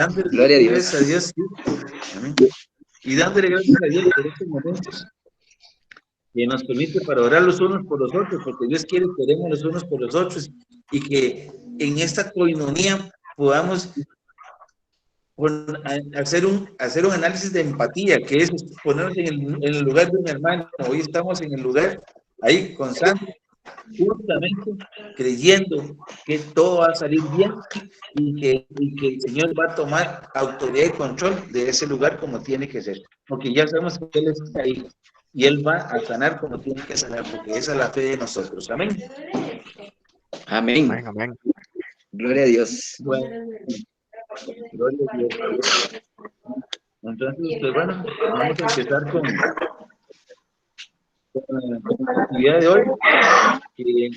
dándole Gloria a gracias a Dios. Dios, sí. Amén. Y dándole gracias a Dios por estos momentos que nos permite para orar los unos por los otros, porque Dios quiere que oremos los unos por los otros y que en esta coinonía podamos hacer un análisis de empatía, que es ponernos en el lugar de un hermano. Hoy estamos en el lugar ahí con Sandro, justamente creyendo que todo va a salir bien y que el Señor va a tomar autoridad y control de ese lugar como tiene que ser, porque ya sabemos que Él está ahí y Él va a sanar como tiene que sanar, porque esa es la fe de nosotros. Amén. Amén. Amén, amén. Gloria a Dios. Bueno, gloria a Dios. Entonces, pues bueno, vamos a empezar con la actividad de hoy, que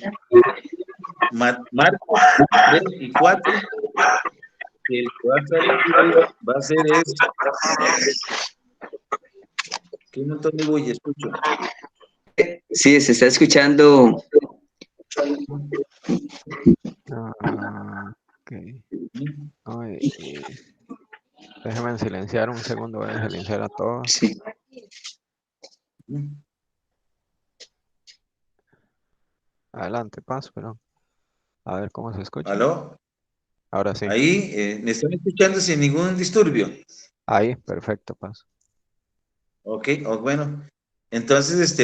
Marcos 3 y 4, que el que va a estar hoy va a ser es, que un montón de bulla, escucho. Sí, se está escuchando. Ok. Ay, déjame silenciar un segundo, voy a silenciar a todos. Sí. Adelante, paso, pero a ver cómo se escucha. ¿Aló? Ahora sí. Ahí, ¿me están escuchando sin ningún disturbio? Ahí, perfecto, paso. Ok, bueno. Entonces,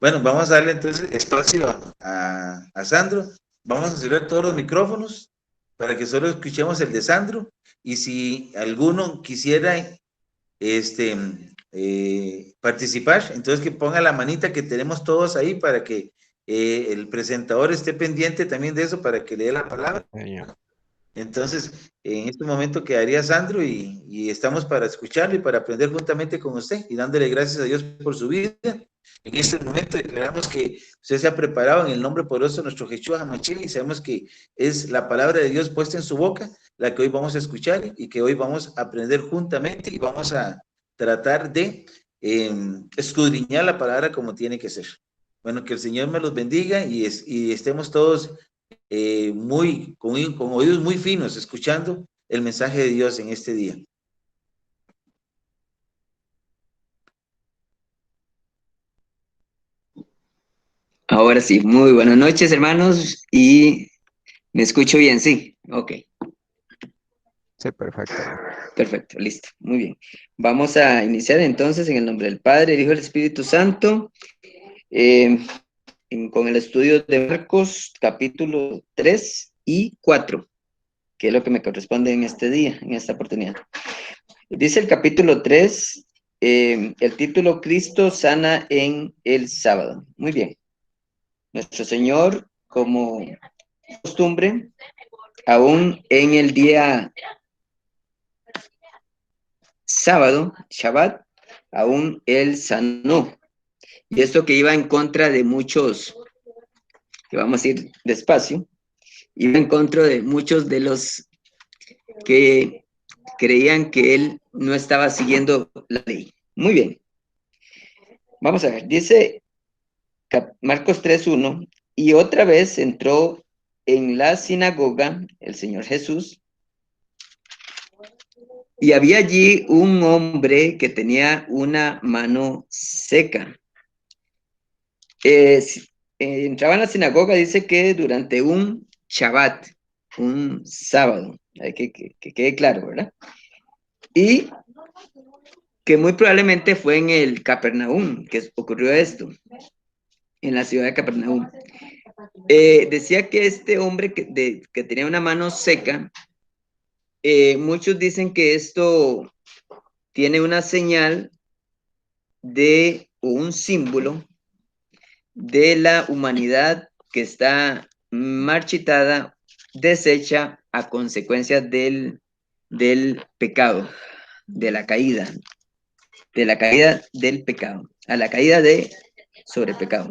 bueno, vamos a darle entonces espacio a Sandro. Vamos a cerrar todos los micrófonos para que solo escuchemos el de Sandro. Y si alguno quisiera participar, entonces que ponga la manita que tenemos todos ahí para que el presentador esté pendiente también de eso para que le dé la palabra. Señor. Entonces, en este momento quedaría Sandro y estamos para escucharlo y para aprender juntamente con usted y dándole gracias a Dios por su vida. En este momento declaramos que usted se ha preparado en el nombre poderoso de nuestro Jesús Hamachí y sabemos que es la palabra de Dios puesta en su boca la que hoy vamos a escuchar y que hoy vamos a aprender juntamente y vamos a tratar de escudriñar la palabra como tiene que ser. Bueno, que el Señor me los bendiga y estemos todos con oídos muy finos, escuchando el mensaje de Dios en este día. Ahora sí, muy buenas noches, hermanos. Y me escucho bien, sí. Ok, Sí, perfecto. perfecto, listo. Muy bien. Vamos a iniciar entonces en el nombre del Padre, el Hijo y el Espíritu Santo, con el estudio de Marcos, capítulo 3 y 4, que es lo que me corresponde en este día, en esta oportunidad. Dice el capítulo 3, el título Cristo sana en el sábado. Muy bien. Nuestro Señor, como costumbre, aún en el día sábado, Shabbat, aún Él sanó. Y esto que iba en contra de muchos, que vamos a ir despacio, iba en contra de muchos de los que creían que Él no estaba siguiendo la ley. Muy bien. Vamos a ver, dice Marcos 3:1, y otra vez entró en la sinagoga el Señor Jesús, y había allí un hombre que tenía una mano seca. Entraba en la sinagoga, dice que durante un Shabbat, un sábado, hay que quede claro, ¿verdad? Y que muy probablemente fue en el Capernaum que ocurrió esto, en la ciudad de Capernaum. Decía que este hombre que tenía una mano seca, muchos dicen que esto tiene una señal de un símbolo de la humanidad que está marchitada, deshecha a consecuencia del pecado, de la caída del pecado, a la caída de sobre pecado.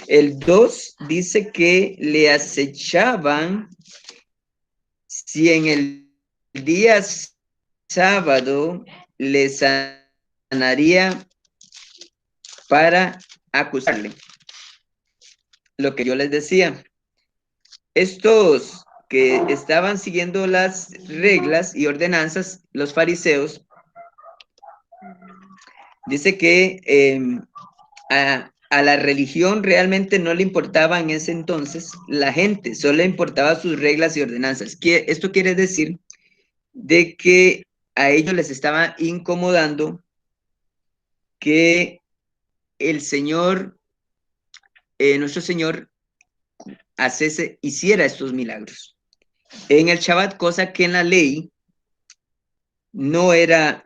El 2 dice que le acechaban si en el día sábado le sanaría para acusarle. Lo que yo les decía, estos que estaban siguiendo las reglas y ordenanzas, los fariseos, dice que a la religión realmente no le importaba en ese entonces la gente, solo le importaba sus reglas y ordenanzas. Esto quiere decir de que a ellos les estaba incomodando que el Señor, nuestro Señor, hiciera estos milagros en el Shabbat, cosa que en la ley no era,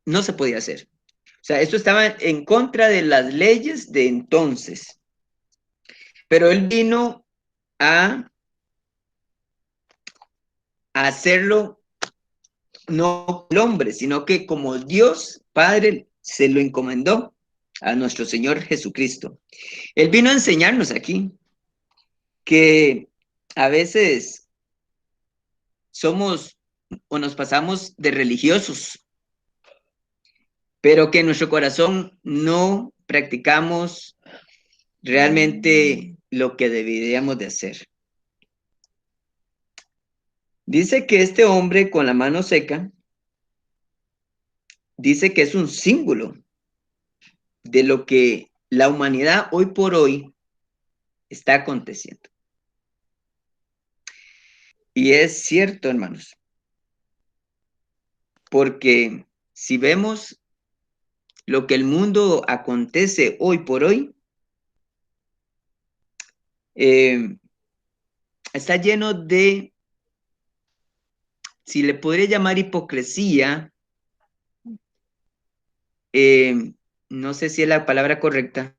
no se podía hacer. O sea, esto estaba en contra de las leyes de entonces. Pero él vino a hacerlo no el hombre, sino que como Dios Padre se lo encomendó a nuestro Señor Jesucristo. Él vino a enseñarnos aquí que a veces somos o nos pasamos de religiosos, pero que en nuestro corazón no practicamos realmente lo que deberíamos de hacer. Dice que este hombre con la mano seca, dice que es un símbolo de lo que la humanidad hoy por hoy está aconteciendo. Y es cierto, hermanos, porque si vemos lo que el mundo acontece hoy por hoy, está lleno de, si le podría llamar hipocresía, no sé si es la palabra correcta,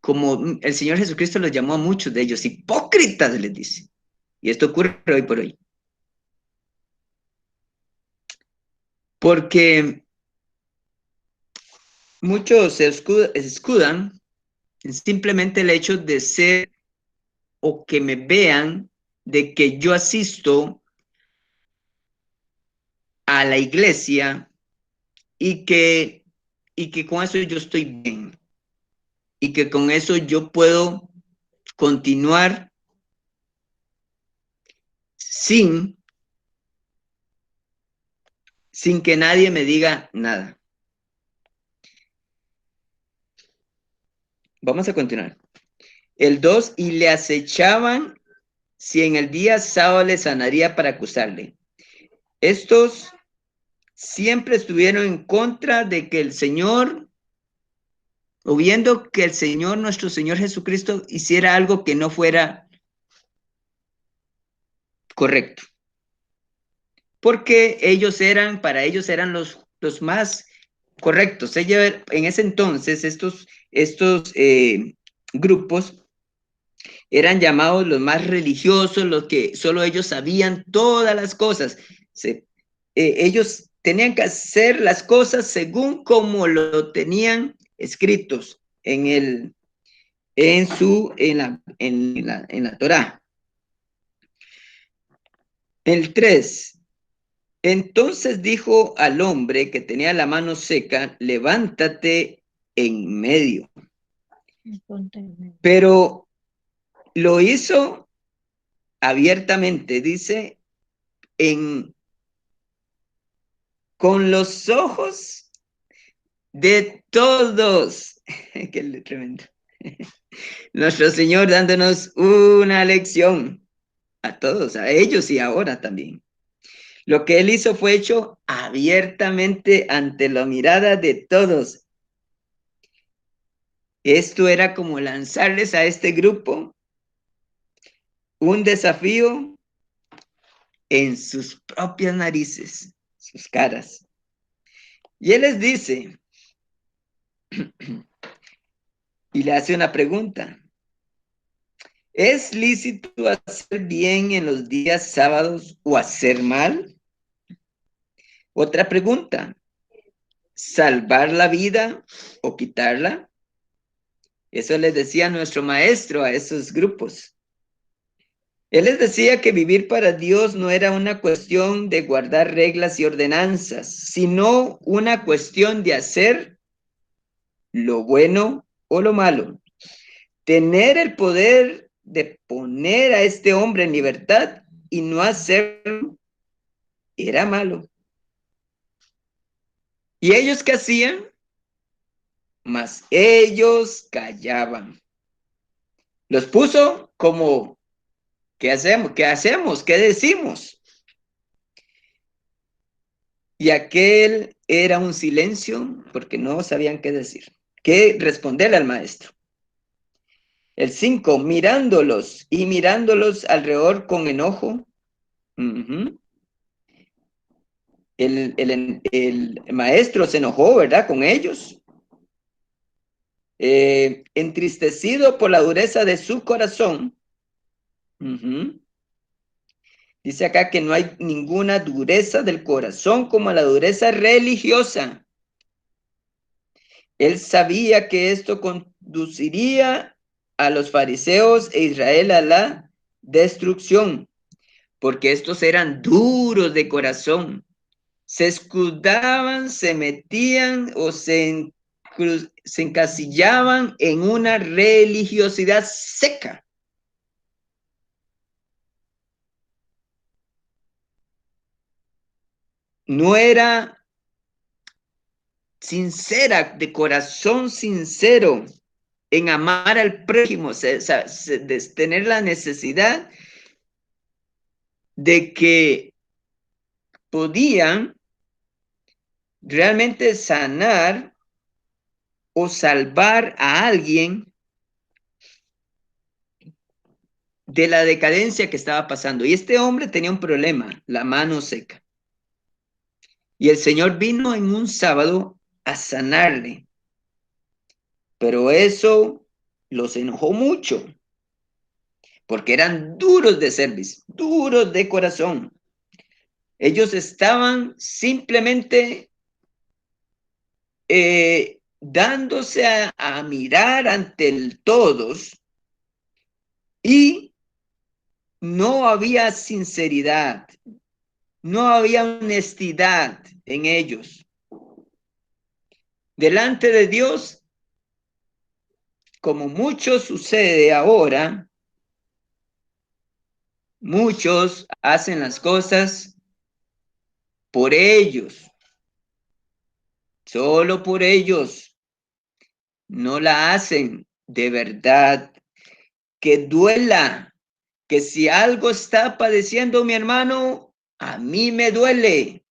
como el Señor Jesucristo los llamó a muchos de ellos, hipócritas les dice. Y esto ocurre hoy por hoy. Porque muchos se escudan en simplemente el hecho de ser o que me vean de que yo asisto a la iglesia y que con eso yo estoy bien y que con eso yo puedo continuar sin que nadie me diga nada. Vamos a continuar. El 2, y le acechaban si en el día sábado le sanaría para acusarle. Estos siempre estuvieron en contra de que el Señor, o viendo que el Señor, nuestro Señor Jesucristo, hiciera algo que no fuera correcto. Porque para ellos eran los más correctos. En ese entonces, estos grupos eran llamados los más religiosos, los que solo ellos sabían todas las cosas. Ellos tenían que hacer las cosas según como lo tenían escritos en la Torá. El 3. Entonces dijo al hombre que tenía la mano seca, levántate en medio. Pero lo hizo abiertamente, dice, con los ojos de todos. Qué tremendo. Nuestro Señor dándonos una lección a todos, a ellos y ahora también. Lo que él hizo fue hecho abiertamente ante la mirada de todos. Esto era como lanzarles a este grupo un desafío en sus propias narices, sus caras. Y él les dice, y le hace una pregunta. ¿Es lícito hacer bien en los días sábados o hacer mal? Otra pregunta. ¿Salvar la vida o quitarla? Eso les decía nuestro maestro a esos grupos. Él les decía que vivir para Dios no era una cuestión de guardar reglas y ordenanzas, sino una cuestión de hacer lo bueno o lo malo. Tener el poder de poner a este hombre en libertad y no hacerlo era malo. ¿Y ellos qué hacían? Mas ellos callaban. Los puso como, ¿qué hacemos? ¿Qué hacemos? ¿Qué decimos? Y aquel era un silencio porque no sabían qué decir, qué responderle al maestro. El 5, mirándolos y mirándolos alrededor con enojo. El maestro se enojó, ¿verdad? Con ellos. Entristecido por la dureza de su corazón. Dice acá que no hay ninguna dureza del corazón como la dureza religiosa. Él sabía que esto conduciría a los fariseos e Israel a la destrucción, porque estos eran duros de corazón. Se escudaban, se metían o se encasillaban en una religiosidad seca. No era sincera, de corazón sincero, en amar al prójimo, de tener la necesidad de que podían realmente sanar o salvar a alguien de la decadencia que estaba pasando. Y este hombre tenía un problema, la mano seca. Y el Señor vino en un sábado a sanarle. Pero eso los enojó mucho, porque eran duros de cerviz, duros de corazón. Ellos estaban simplemente dándose a mirar ante todos y no había sinceridad, no había honestidad en ellos. Delante de Dios, como mucho sucede ahora, muchos hacen las cosas por ellos, solo por ellos, no la hacen de verdad, que duela, que si algo está padeciendo mi hermano, a mí me duele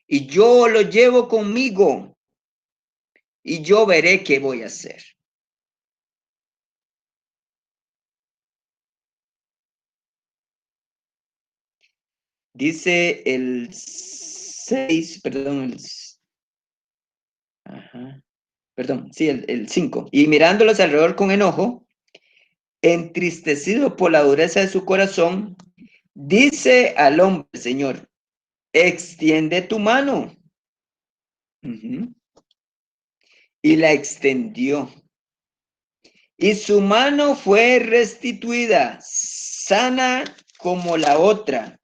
y yo lo llevo conmigo y yo veré qué voy a hacer. Dice el 6, perdón, el 5. Y mirándolos alrededor con enojo, entristecido por la dureza de su corazón, dice al hombre, Señor, extiende tu mano. Y la extendió. Y su mano fue restituida, sana como la otra.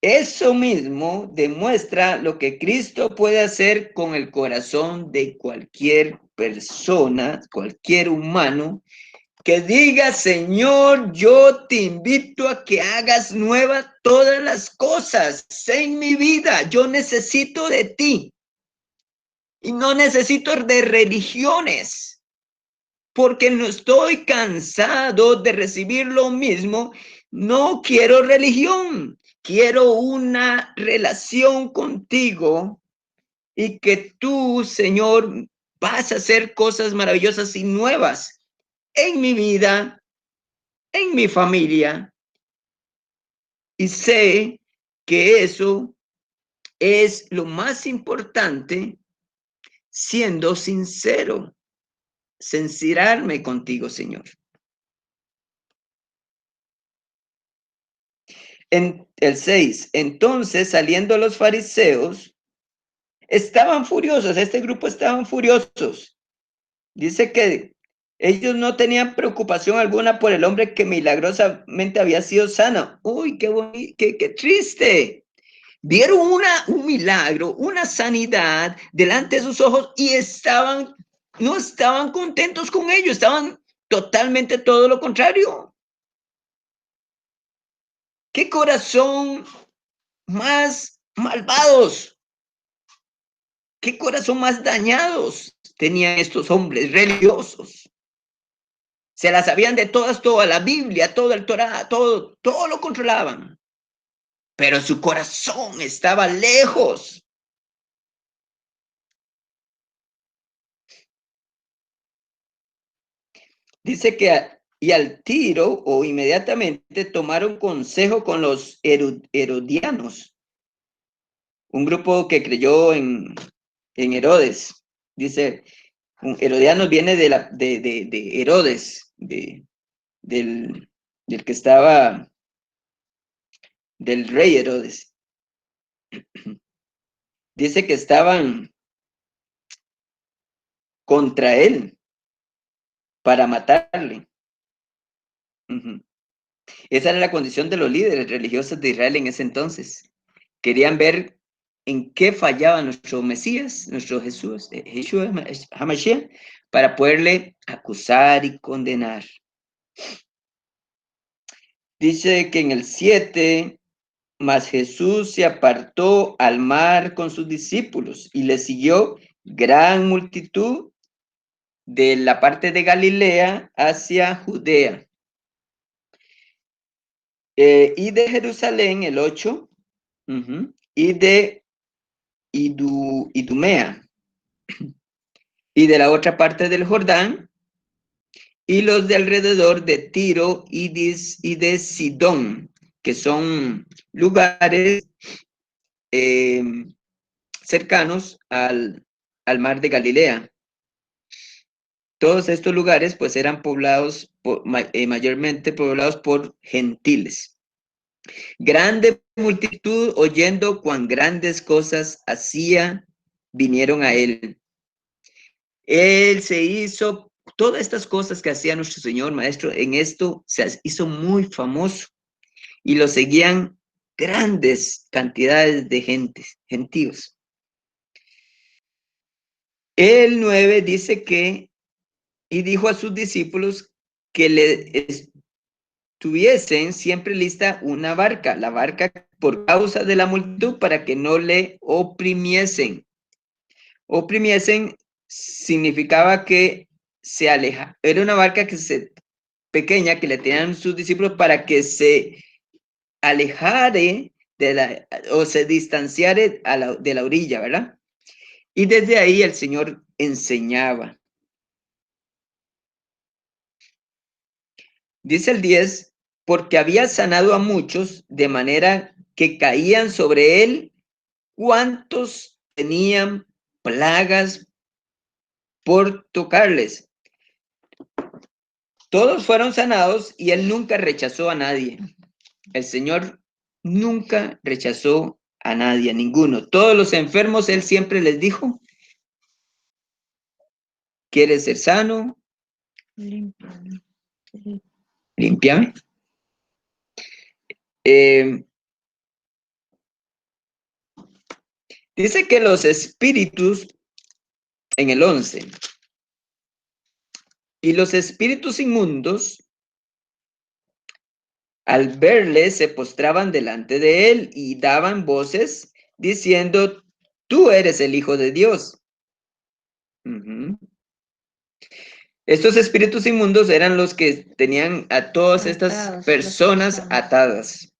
Eso mismo demuestra lo que Cristo puede hacer con el corazón de cualquier persona, cualquier humano, que diga, Señor, yo te invito a que hagas nuevas todas las cosas en mi vida. Yo necesito de ti y no necesito de religiones, porque no estoy cansado de recibir lo mismo. No quiero religión. Quiero una relación contigo y que tú, Señor, vas a hacer cosas maravillosas y nuevas en mi vida, en mi familia. Y sé que eso es lo más importante, siendo sincero, sincerarme contigo, Señor. En el 6, entonces saliendo los fariseos, estaban furiosos, este grupo estaban furiosos. Dice que ellos no tenían preocupación alguna por el hombre que milagrosamente había sido sano. Uy, qué bonito, qué triste. Vieron un milagro, una sanidad delante de sus ojos y estaban no estaban contentos con ellos, estaban totalmente todo lo contrario. ¡Qué corazón más malvados! ¡Qué corazón más dañados tenían estos hombres religiosos! Se las sabían de todas, toda la Biblia, todo el Torá, todo lo controlaban. Pero su corazón estaba lejos. Dice que y al tiro o inmediatamente tomaron consejo con los herodianos, un grupo que creyó en Herodes. Dice, Herodianos viene de Herodes, del que estaba, del rey Herodes. Dice que estaban contra él para matarle. Esa era la condición de los líderes religiosos de Israel en ese entonces. Querían ver en qué fallaba nuestro Mesías, nuestro Jesús, Yeshua HaMashiach, para poderle acusar y condenar. Dice que en el 7, mas Jesús se apartó al mar con sus discípulos y le siguió gran multitud de la parte de Galilea hacia Judea. Y de Jerusalén, el 8, y de Idumea, y de la otra parte del Jordán, y los de alrededor de Tiro y de Sidón, que son lugares cercanos al mar de Galilea. Todos estos lugares pues eran poblados, mayormente poblados por gentiles. Grande multitud, oyendo cuán grandes cosas hacía, vinieron a él. Él se hizo, todas estas cosas que hacía nuestro Señor Maestro, en esto se hizo muy famoso y lo seguían grandes cantidades de gentíos. El 9 dice que, y dijo a sus discípulos que le tuviesen siempre lista una barca, la barca por causa de la multitud, para que no le oprimiesen. Oprimiesen significaba que se aleja, era una barca pequeña que le tenían sus discípulos para que se alejare o se distanciare de la orilla, ¿verdad? Y desde ahí el Señor enseñaba. Dice el 10, porque había sanado a muchos de manera que caían sobre él cuantos tenían plagas por tocarles. Todos fueron sanados y él nunca rechazó a nadie. El Señor nunca rechazó a nadie, a ninguno. Todos los enfermos, él siempre les dijo, ¿quieres ser sano? Límpiame. Límpiame. Dice que los espíritus, en el 11, y los espíritus inmundos, al verle, se postraban delante de él y daban voces diciendo, tú eres el Hijo de Dios. Estos espíritus inmundos eran los que tenían a todas estas personas atadas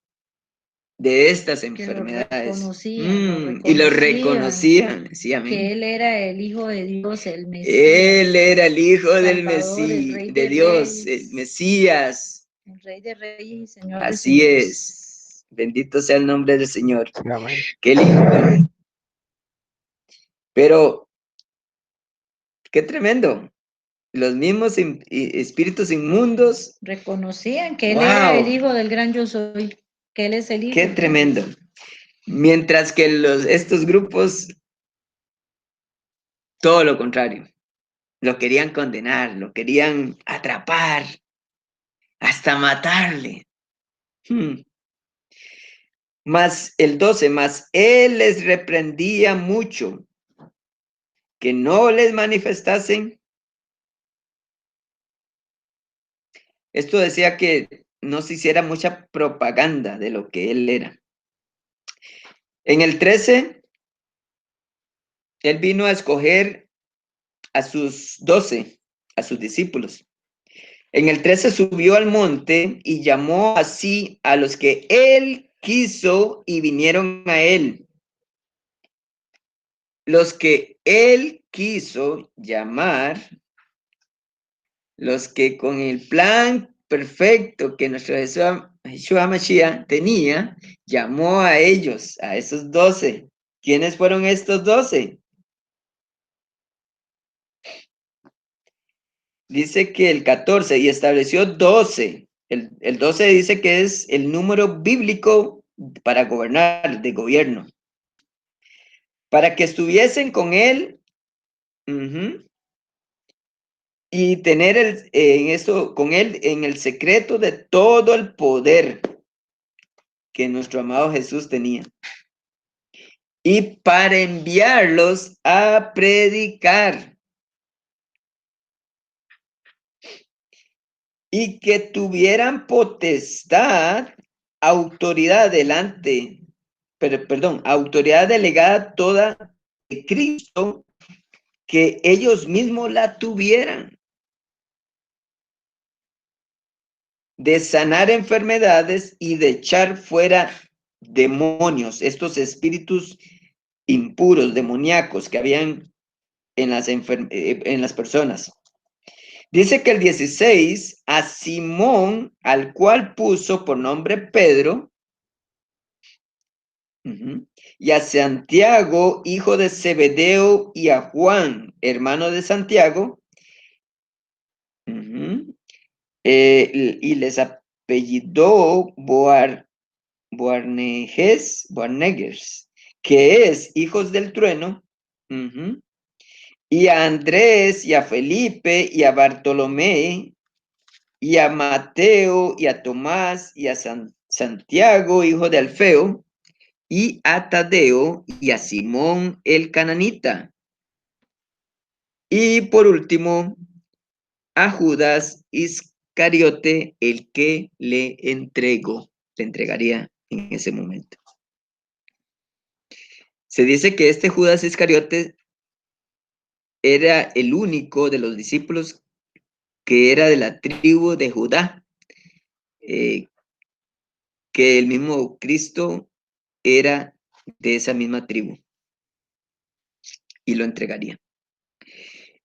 de estas enfermedades. Y lo reconocían. Sí, amén. Que él era el Hijo de Dios, el Mesías. Él era el Hijo del Mesías, de Dios, el Mesías. El Rey de Reyes y Señor de Señores. Así Es. Bendito sea el nombre del Señor. Amén. Qué lindo. Pero, qué tremendo. Los mismos espíritus inmundos reconocían que él era el Hijo del gran yo soy, que él es el Hijo. Qué tremendo. Mientras que estos grupos, todo lo contrario, lo querían condenar, lo querían atrapar, hasta matarle. Mas el 12, mas él les reprendía mucho, que no les manifestasen Esto decía que no se hiciera mucha propaganda de lo que él era. En el 13, él vino a escoger a sus 12, a sus discípulos. En el 13 subió al monte y llamó así a los que él quiso y vinieron a él. Los que él quiso llamar, los que con el plan perfecto que nuestro Yeshua Mashiach tenía, llamó a ellos, a esos 12. ¿Quiénes fueron estos 12? Dice que el 14, y estableció 12. El 12 dice que es el número bíblico para gobernar, de gobierno. Para que estuviesen con él, y tener con él en el secreto de todo el poder que nuestro amado Jesús tenía. Y para enviarlos a predicar. Y que tuvieran potestad, autoridad autoridad delegada toda de Cristo, que ellos mismos la tuvieran. De sanar enfermedades y de echar fuera demonios, estos espíritus impuros, demoníacos que habían en las personas. Dice que el 16, a Simón, al cual puso por nombre Pedro, y a Santiago, hijo de Zebedeo, y a Juan, hermano de Santiago, y les apellidó Boanerges, que es hijos del trueno, y a Andrés, y a Felipe, y a Bartolomé, y a Mateo, y a Tomás, y a Santiago, hijo de Alfeo, y a Tadeo, y a Simón el cananita. Y por último, a Judas Iscariote, el que le entregaría en ese momento. Se dice que este Judas Iscariote era el único de los discípulos que era de la tribu de Judá, que el mismo Cristo era de esa misma tribu y lo entregaría.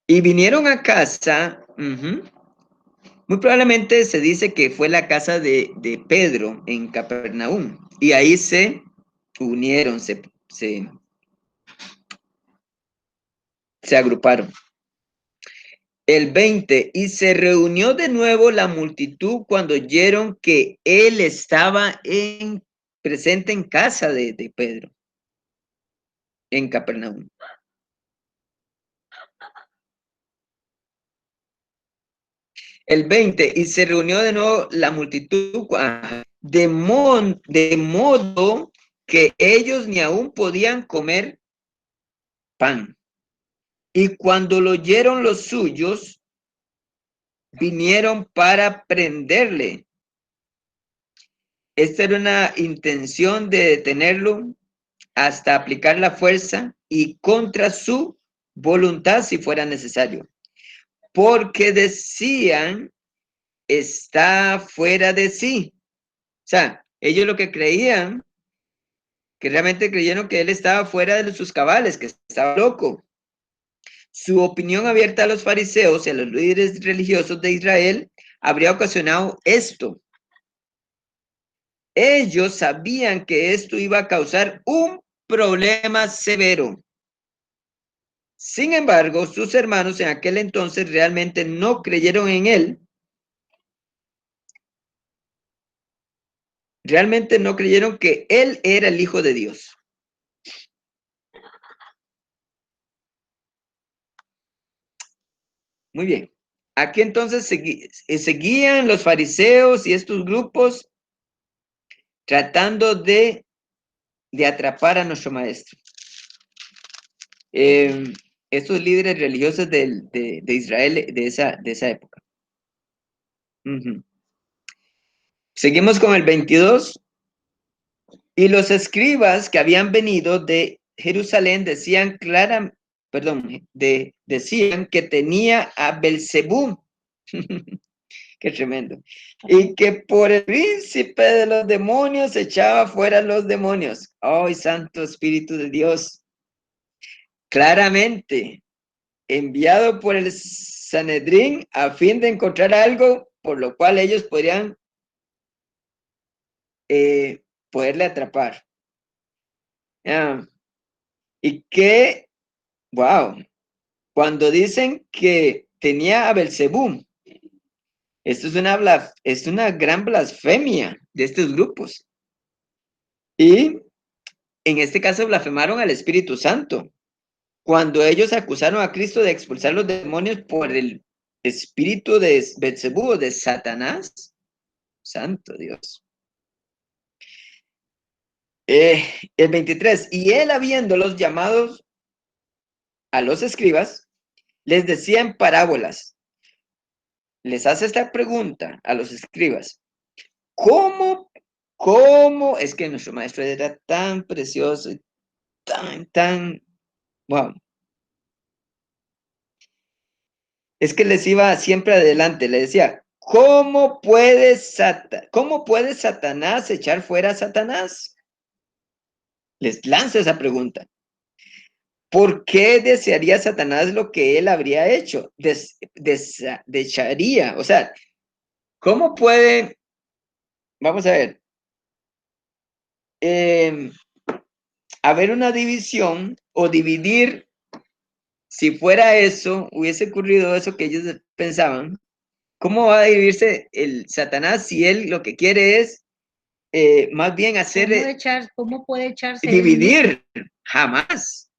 Y vinieron a casa, muy probablemente se dice que fue la casa de Pedro en Capernaum, y ahí se unieron, se agruparon. El 20, y se reunió de nuevo la multitud cuando oyeron que él estaba presente en casa de Pedro, en Capernaum. El 20, y se reunió de nuevo la multitud, de modo que ellos ni aún podían comer pan. Y cuando lo oyeron los suyos, vinieron para prenderle. Esta era una intención de detenerlo hasta aplicar la fuerza y contra su voluntad si fuera necesario. Porque decían, está fuera de sí. O sea, ellos lo que creían, que realmente creyeron que él estaba fuera de sus cabales, que estaba loco. Su opinión abierta a los fariseos y a los líderes religiosos de Israel habría ocasionado esto. Ellos sabían que esto iba a causar un problema severo. Sin embargo, sus hermanos en aquel entonces realmente no creyeron en él. Realmente no creyeron que él era el Hijo de Dios. Muy bien. Aquí entonces seguían los fariseos y estos grupos tratando de atrapar a nuestro maestro. Estos líderes religiosos de Israel de esa época. Seguimos con el 22. Y los escribas que habían venido de Jerusalén decían decían que tenía a Belcebú. Qué tremendo. Y que por el príncipe de los demonios echaba fuera los demonios. ¡Ay, Santo Espíritu de Dios! Claramente enviado por el Sanedrín a fin de encontrar algo por lo cual ellos podrían poderle atrapar. Y que, wow, cuando dicen que tenía a Belcebú, esto es una gran blasfemia de estos grupos. Y en este caso blasfemaron al Espíritu Santo. Cuando ellos acusaron a Cristo de expulsar los demonios por el espíritu de Belcebú, de Satanás. Santo Dios. El 23. Y él, habiéndolos llamados a los escribas, les decía en parábolas. Les hace esta pregunta a los escribas. ¿Cómo es que nuestro maestro era tan precioso y tan, wow? Es que les iba siempre adelante, le decía, ¿cómo puede Satanás echar fuera a Satanás? Les lanza esa pregunta. ¿Por qué desearía Satanás lo que él habría hecho? Desearía, o sea, ¿cómo puede? Vamos a ver. Haber una división o dividir, si fuera eso, hubiese ocurrido eso que ellos pensaban, ¿cómo va a dividirse el Satanás si él lo que quiere es más bien hacer... ¿Cómo puede echarse? Dividir, jamás.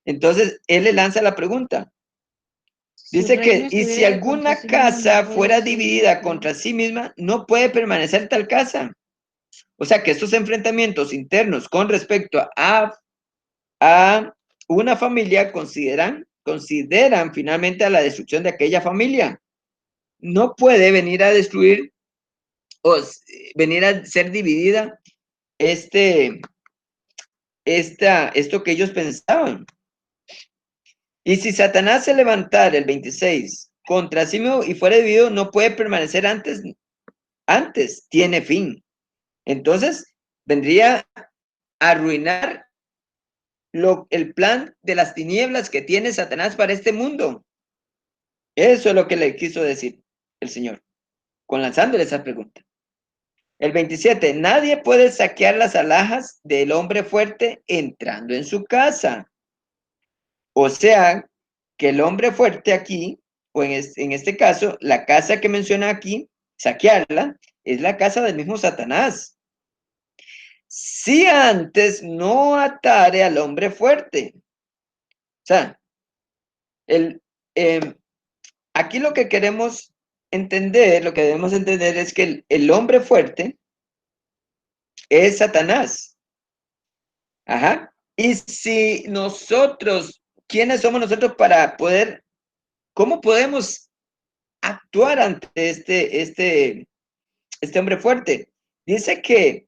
Entonces, él le lanza la pregunta. Dice que, y si alguna casa fuera dividida contra sí misma, no puede permanecer tal casa. O sea, que estos enfrentamientos internos con respecto a una familia consideran finalmente a la destrucción de aquella familia. No puede venir a destruir o venir a ser dividida esto que ellos pensaban. Y si Satanás se levantara, el 26, contra sí mismo y fuera dividido, no puede permanecer antes tiene fin. Entonces, vendría a arruinar el plan de las tinieblas que tiene Satanás para este mundo. Eso es lo que le quiso decir el Señor, con lanzándole esa pregunta. El 27, nadie puede saquear las alhajas del hombre fuerte entrando en su casa. O sea, que el hombre fuerte aquí, o en este caso, la casa que menciona aquí, saquearla, es la casa del mismo Satanás. Si antes no atare al hombre fuerte. O sea, aquí lo que debemos entender es que el hombre fuerte es Satanás. Ajá. Y si nosotros, ¿quiénes somos nosotros para poder, cómo podemos actuar ante este hombre fuerte? Dice que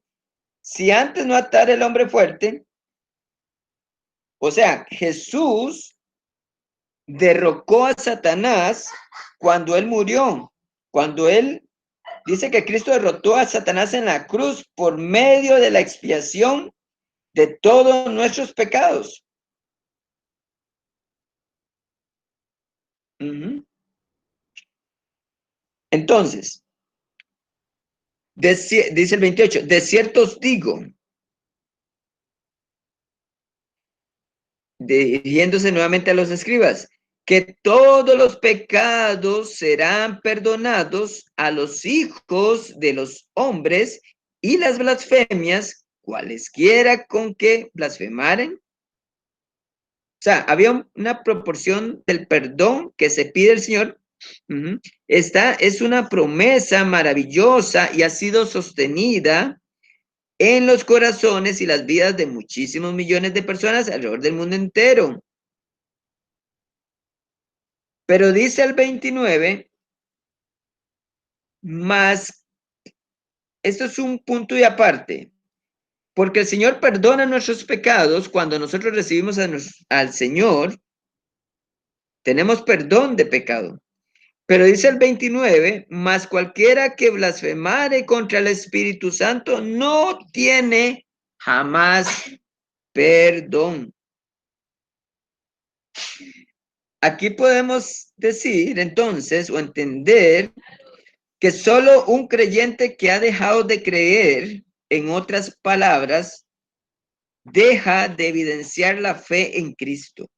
si antes no atara el hombre fuerte, o sea, Jesús derrocó a Satanás cuando él murió, cuando él dice que Cristo derrotó a Satanás en la cruz por medio de la expiación de todos nuestros pecados. Entonces, dice el 28, de cierto os digo, dirigiéndose nuevamente a los escribas, que todos los pecados serán perdonados a los hijos de los hombres y las blasfemias, cualesquiera con que blasfemaren. O sea, había una proporción del perdón que se pide el Señor. Esta es una promesa maravillosa y ha sido sostenida en los corazones y las vidas de muchísimos millones de personas alrededor del mundo entero. Pero dice el 29, más esto es un punto y aparte, porque el Señor perdona nuestros pecados cuando nosotros recibimos al Señor, tenemos perdón de pecado. Pero dice el 29, mas cualquiera que blasfemare contra el Espíritu Santo no tiene jamás perdón. Aquí podemos decir entonces o entender que solo un creyente que ha dejado de creer, en otras palabras, deja de evidenciar la fe en Cristo.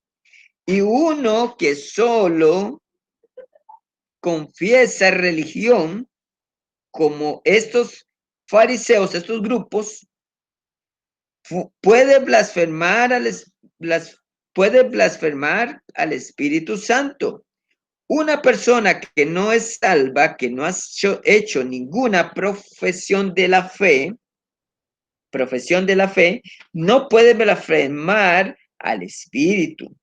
Y uno que solo confiesa religión, como estos fariseos, estos grupos, puede blasfemar puede blasfemar al Espíritu Santo. Una persona que no es salva, que no ha hecho ninguna profesión de la fe, no puede blasfemar al Espíritu.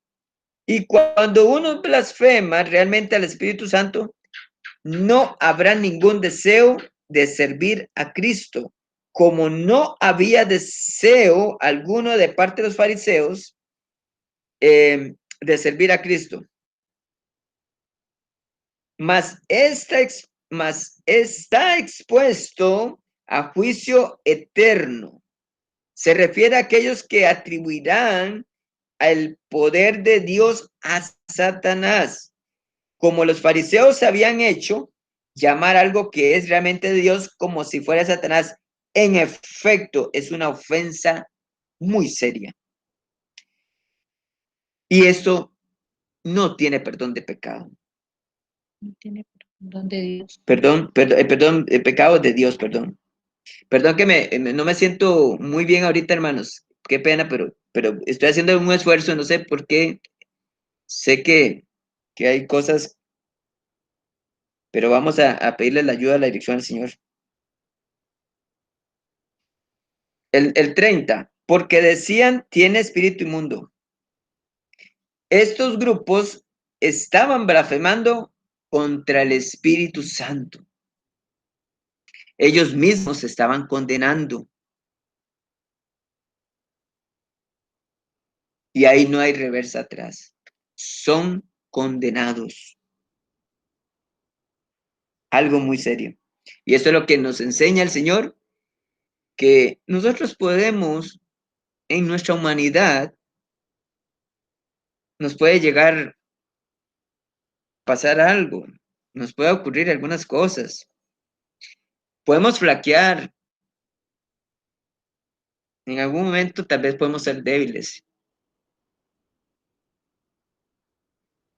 Y cuando uno blasfema realmente al Espíritu Santo, no habrá ningún deseo de servir a Cristo. Como no había deseo alguno de parte de los fariseos de servir a Cristo. Mas está expuesto a juicio eterno. Se refiere a aquellos que atribuirán el poder de Dios a Satanás, como los fariseos habían hecho, llamar algo que es realmente de Dios como si fuera Satanás. En efecto, es una ofensa muy seria. Y esto no tiene perdón de pecado. No tiene perdón de Dios. Pecado de Dios, perdón. Perdón que no me siento muy bien ahorita, hermanos. Qué pena, pero estoy haciendo un esfuerzo, no sé por qué. Sé que hay cosas, pero vamos a pedirle la ayuda, la dirección al Señor. El 30, porque decían, tiene espíritu inmundo. Estos grupos estaban blasfemando contra el Espíritu Santo. Ellos mismos se estaban condenando. Y ahí no hay reversa atrás. Son condenados. Algo muy serio. Y esto es lo que nos enseña el Señor, que nosotros podemos, en nuestra humanidad, nos puede llegar a pasar algo, nos puede ocurrir algunas cosas. Podemos flaquear. En algún momento tal vez podemos ser débiles.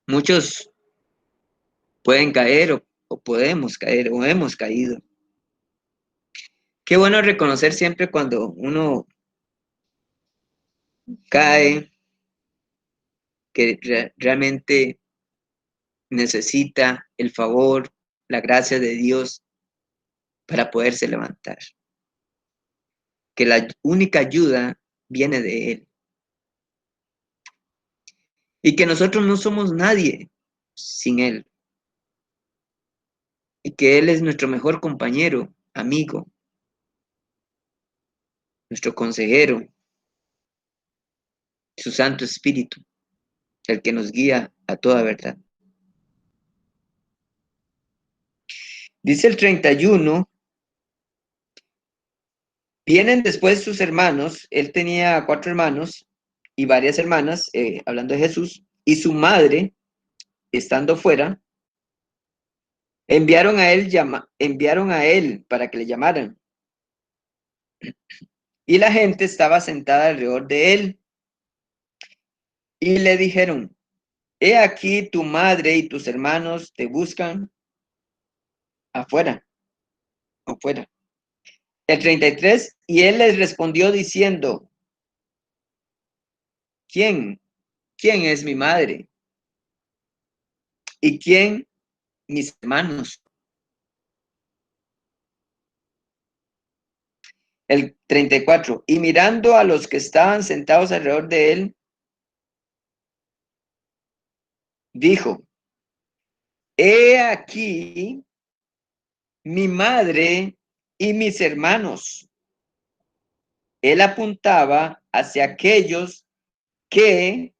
Muchos pueden caer o podemos caer o hemos caído. Qué bueno reconocer siempre cuando uno cae, que realmente necesita el favor, la gracia de Dios para poderse levantar. Que la única ayuda viene de Él. Y que nosotros no somos nadie sin Él. Y que Él es nuestro mejor compañero, amigo, nuestro consejero, su Santo Espíritu, el que nos guía a toda verdad. Dice el 31, vienen después sus hermanos, él tenía 4 hermanos y varias hermanas, hablando de Jesús, y su madre, estando fuera, enviaron a él para que le llamaran. Y la gente estaba sentada alrededor de él. Y le dijeron, he aquí tu madre y tus hermanos te buscan afuera. El 33, y él les respondió diciendo, ¿quién es mi madre? ¿Y quién mis hermanos? El 34, y mirando a los que estaban sentados alrededor de él, dijo, he aquí mi madre y mis hermanos. Él apuntaba hacia aquellos que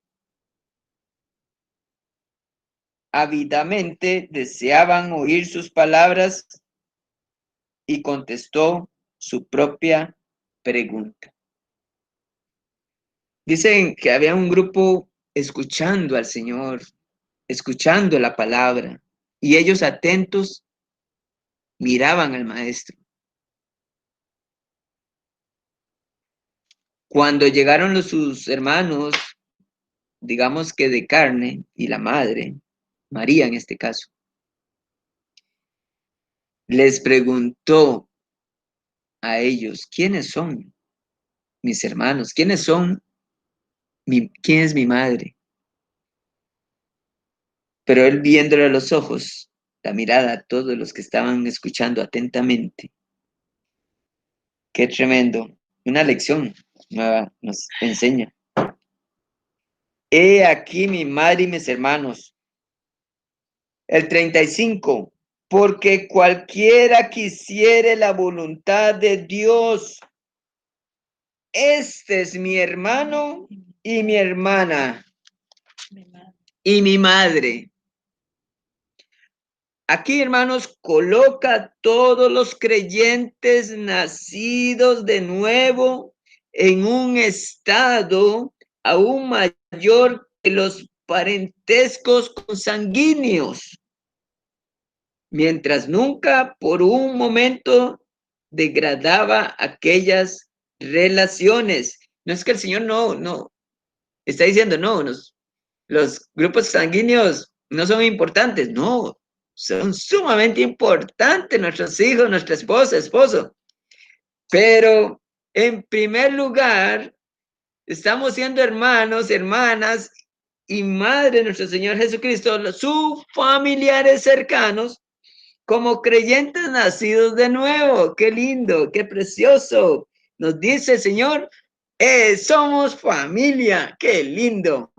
ávidamente deseaban oír sus palabras y contestó su propia pregunta. Dicen que había un grupo escuchando al Señor, escuchando la palabra, y ellos atentos miraban al maestro. Cuando llegaron sus hermanos, digamos que de carne, y la madre, María en este caso, les preguntó a ellos, ¿quiénes son mis hermanos? ¿Quiénes son? ¿Quién es mi madre? Pero él viéndole a los ojos, la mirada a todos los que estaban escuchando atentamente. Qué tremendo. Una lección nueva nos enseña. He aquí mi madre y mis hermanos. El 35. Porque cualquiera que hiciere la voluntad de Dios, este es mi hermano y mi hermana y mi madre. Aquí, hermanos, coloca a todos los creyentes nacidos de nuevo en un estado aún mayor que los parentescos consanguíneos, mientras nunca por un momento degradaba aquellas relaciones. No es que el Señor no, está diciendo, no, los grupos sanguíneos no son importantes, no, son sumamente importantes nuestros hijos, nuestra esposa, esposo. Pero en primer lugar, estamos siendo hermanos, hermanas y madre de nuestro Señor Jesucristo, sus familiares cercanos, como creyentes nacidos de nuevo. Qué lindo, qué precioso. Nos dice el Señor, somos familia, qué lindo.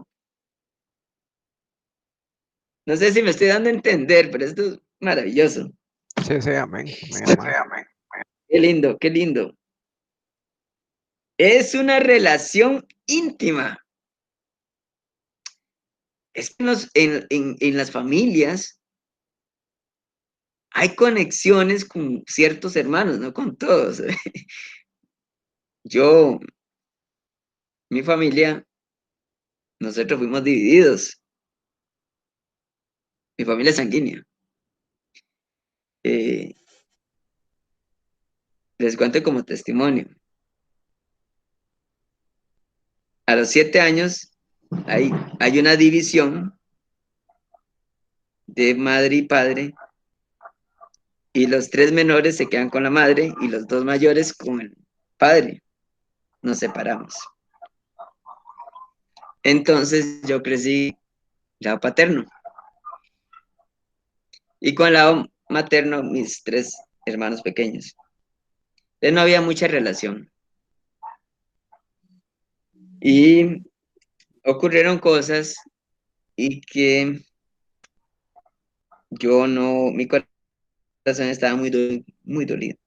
No sé si me estoy dando a entender, pero esto es maravilloso. Sí, sí, amén. Amén. Qué lindo, qué lindo. Es una relación íntima. Es que en las familias hay conexiones con ciertos hermanos, no con todos. Mi familia, nosotros fuimos divididos. Mi familia es sanguínea. Les cuento como testimonio. A los 7 años hay una división de madre y padre, y los 3 menores se quedan con la madre y los 2 mayores con el padre. Nos separamos. Entonces yo crecí lado paterno y con el lado materno mis 3 hermanos pequeños. Entonces no había mucha relación. Y ocurrieron cosas y que mi corazón estaba muy dolido.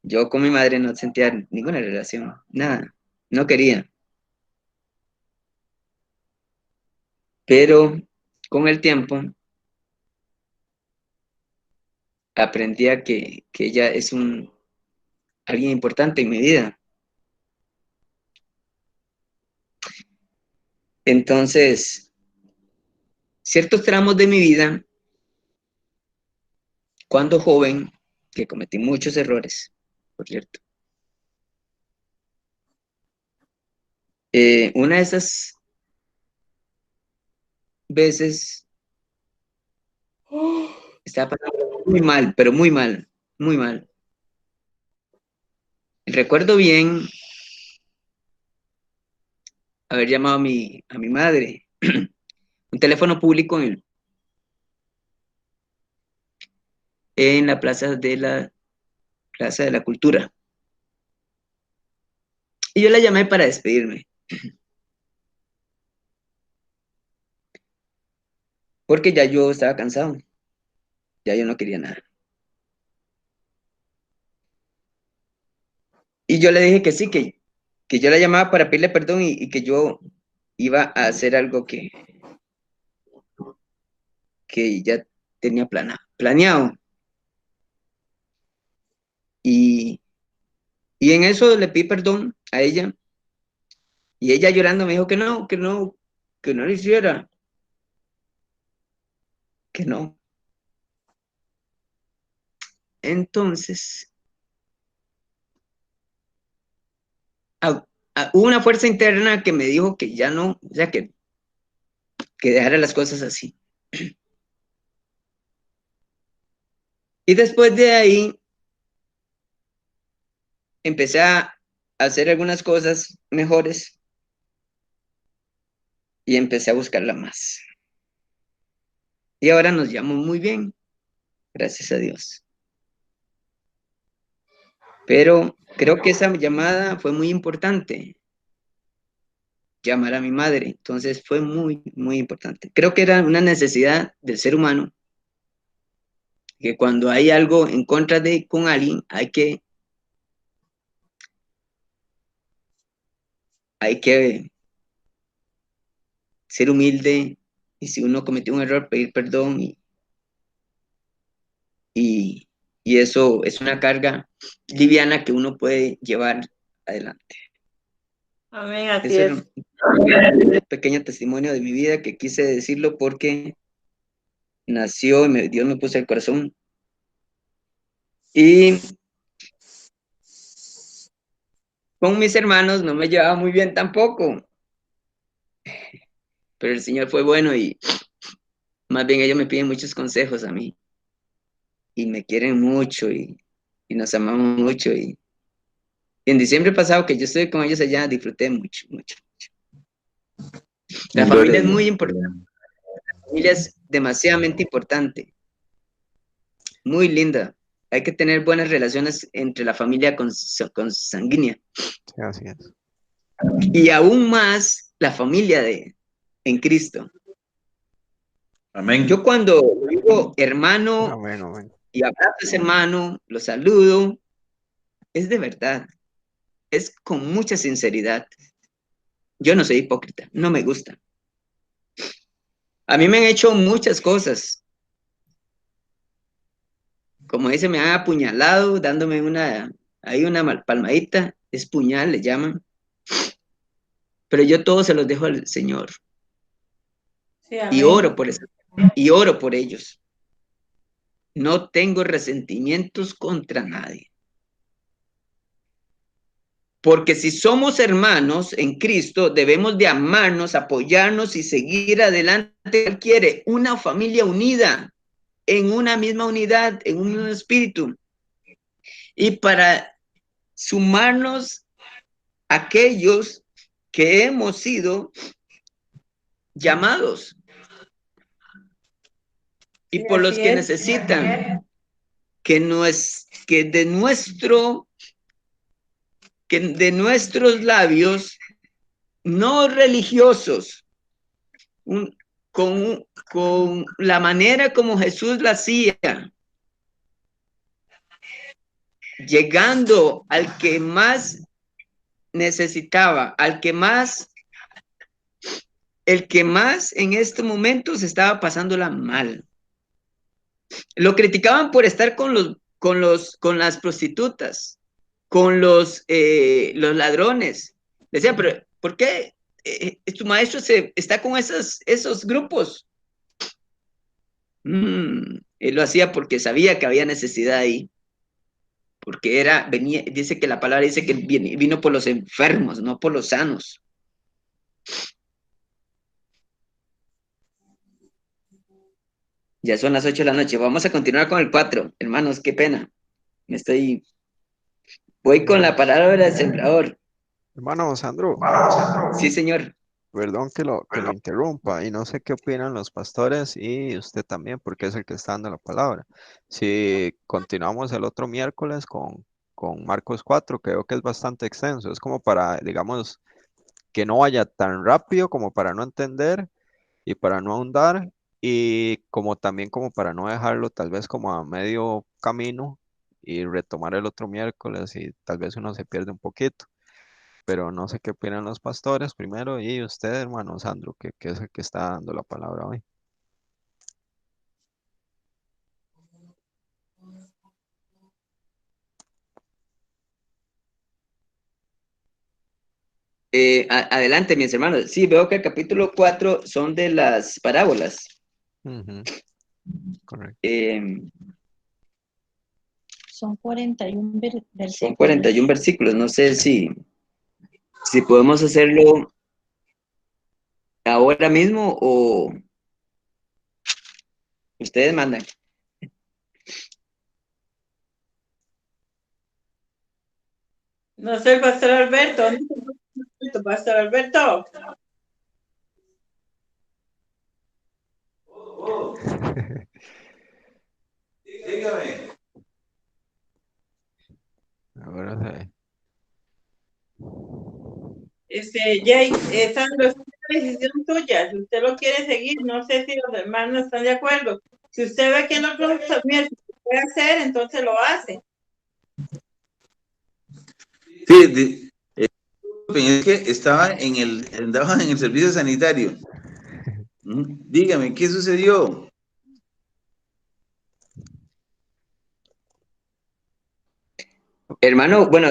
Yo con mi madre no sentía ninguna relación, nada, no quería. Pero con el tiempo aprendí a que ella es alguien importante en mi vida. Entonces, ciertos tramos de mi vida, cuando joven, que cometí muchos errores, por cierto. Una de esas veces estaba pasando muy mal, pero muy mal, muy mal. Recuerdo bien haber llamado a mi madre, un teléfono público en la Plaza de la Cultura. Y yo la llamé para despedirme, porque ya yo estaba cansado, ya yo no quería nada. Y yo le dije que sí, que yo la llamaba para pedirle perdón y que yo iba a hacer algo que ya tenía planeado. Y, y en eso le pedí perdón a ella y ella llorando me dijo que no lo hiciera, que no. Entonces, hubo una fuerza interna que me dijo que ya no, o sea, que dejara las cosas así. Y después de ahí empecé a hacer algunas cosas mejores y empecé a buscarla más. Y ahora nos llevamos muy bien, gracias a Dios. Pero creo que esa llamada fue muy importante, llamar a mi madre. Entonces fue muy, muy importante. Creo que era una necesidad del ser humano, que cuando hay algo en contra de con alguien, hay que ser humilde y si uno cometió un error, pedir perdón y, y eso es una carga liviana que uno puede llevar adelante. Amén, así Eso es. era un pequeño testimonio de mi vida que quise decirlo porque nació y Dios me puso el corazón. Y con mis hermanos no me llevaba muy bien tampoco, pero el Señor fue bueno y más bien ellos me piden muchos consejos a mí y me quieren mucho y nos amamos mucho. Y en diciembre pasado que yo estuve con ellos allá, disfruté mucho, mucho. La Gloria familia a es muy Dios. importante, la familia es demasiadamente importante, muy linda. Hay que tener buenas relaciones entre la familia consanguínea Sí, así es. y aún más la familia en Cristo. Amén. Yo cuando digo hermano Amén, amén. y abrazo a ese hermano, lo saludo, es de verdad, es con mucha sinceridad. Yo no soy hipócrita, no me gusta. A mí me han hecho muchas cosas. Como dice, me han apuñalado dándome hay una palmadita, es puñal, le llaman. Pero yo todo se los dejo al Señor Sí, y amén. oro por eso, y oro por ellos. No tengo resentimientos contra nadie. Porque si somos hermanos en Cristo, debemos de amarnos, apoyarnos y seguir adelante. Él quiere una familia unida, en una misma unidad, en un mismo espíritu. Y para sumarnos a aquellos que hemos sido llamados y Sí, por los así que es. necesitan que de nuestros labios no religiosos, con la manera como Jesús la hacía, llegando al que más necesitaba, el que más en este momento se estaba pasándola mal. Lo criticaban por estar con las prostitutas, con los ladrones. Decían, pero ¿por qué tu maestro está con esos grupos? Él lo hacía porque sabía que había necesidad ahí, porque dice que la palabra dice que vino por los enfermos, no por los sanos. Ya son las 8 de la noche, vamos a continuar con el 4. Hermanos, qué pena, voy con la palabra del sembrador. Hermano Sandro, Sí, señor. perdón que lo interrumpa y no sé qué opinan los pastores y usted también, porque es el que está dando la palabra. Si continuamos el otro miércoles con Marcos 4, creo que es bastante extenso, es como para, digamos, que no vaya tan rápido como para no entender y para no ahondar y como también como para no dejarlo tal vez como a medio camino y retomar el otro miércoles y tal vez uno se pierde un poquito. Pero no sé qué opinan los pastores primero y usted, hermano Sandro, que es el que está dando la palabra hoy. Adelante, mis hermanos. Sí, veo que el capítulo 4 son de las parábolas. Ujú, correcto. Son 41 versículos. Son 41 versículos. No sé si podemos hacerlo ahora mismo o ustedes mandan. No sé, Pastor Alberto. ¿Dónde está Pastor Alberto? Dígame. Ahora sí. Jay, Sandro, es una decisión tuya. Si usted lo quiere seguir, no sé si los hermanos están de acuerdo. Si usted ve que en otros miércoles puede hacer, entonces lo hace. Sí, es que andaba en el servicio sanitario. Dígame, ¿qué sucedió? Hermano, bueno,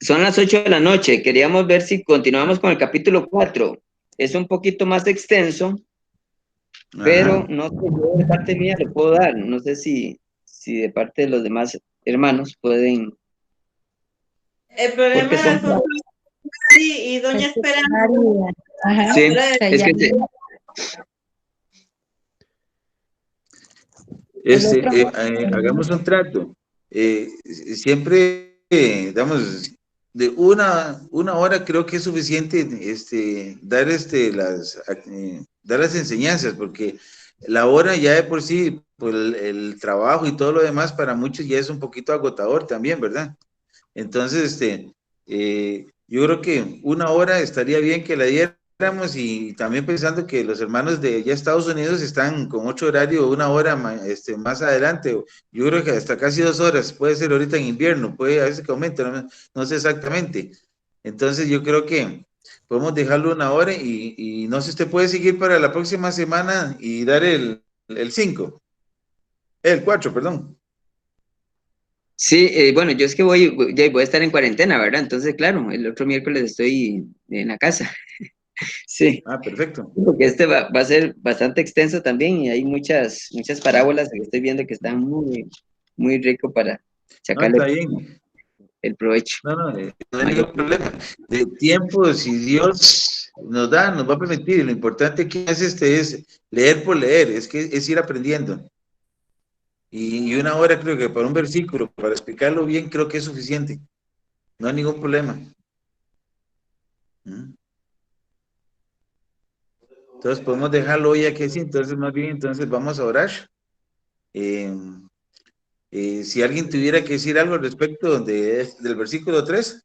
son las 8 de la noche. Queríamos ver si continuamos con el capítulo 4. Es un poquito más extenso, pero Ajá. no sé, yo de parte mía le puedo dar. No sé si de parte de los demás hermanos pueden, El problema porque de son... nosotros y Doña Es que Esperanza. Ajá. Sí, Ahora Que es ya que el otro Hagamos un trato. Siempre damos de una hora, creo que es suficiente dar las enseñanzas, porque la hora ya de por sí, por el trabajo y todo lo demás, para muchos ya es un poquito agotador también, ¿verdad? Entonces, yo creo que una hora estaría bien que la diéramos, y también pensando que los hermanos de ya Estados Unidos están con 8 horario, una hora más adelante. Yo creo que hasta casi 2 horas, puede ser ahorita en invierno, puede a veces que aumente, no sé exactamente. Entonces yo creo que podemos dejarlo una hora, y no sé, usted puede seguir para la próxima semana y dar el 5, el 4, perdón. sí, bueno, yo es que voy a estar en cuarentena, ¿verdad? Entonces, claro, el otro miércoles estoy en la casa. Sí, Ah, perfecto. porque este va a ser bastante extenso también y hay muchas parábolas que estoy viendo que están muy, muy rico para No, sacarle está bien. el provecho No hay mayor. ningún problema. De tiempo, si Dios nos va a permitir. Lo importante que es leer por leer, es ir aprendiendo. Y una hora creo que para un versículo, para explicarlo bien, creo que es suficiente. No hay ningún problema. Entonces podemos dejarlo hoy aquí así. Entonces, más bien, entonces vamos a orar. Eh, si alguien tuviera que decir algo al respecto del versículo 3.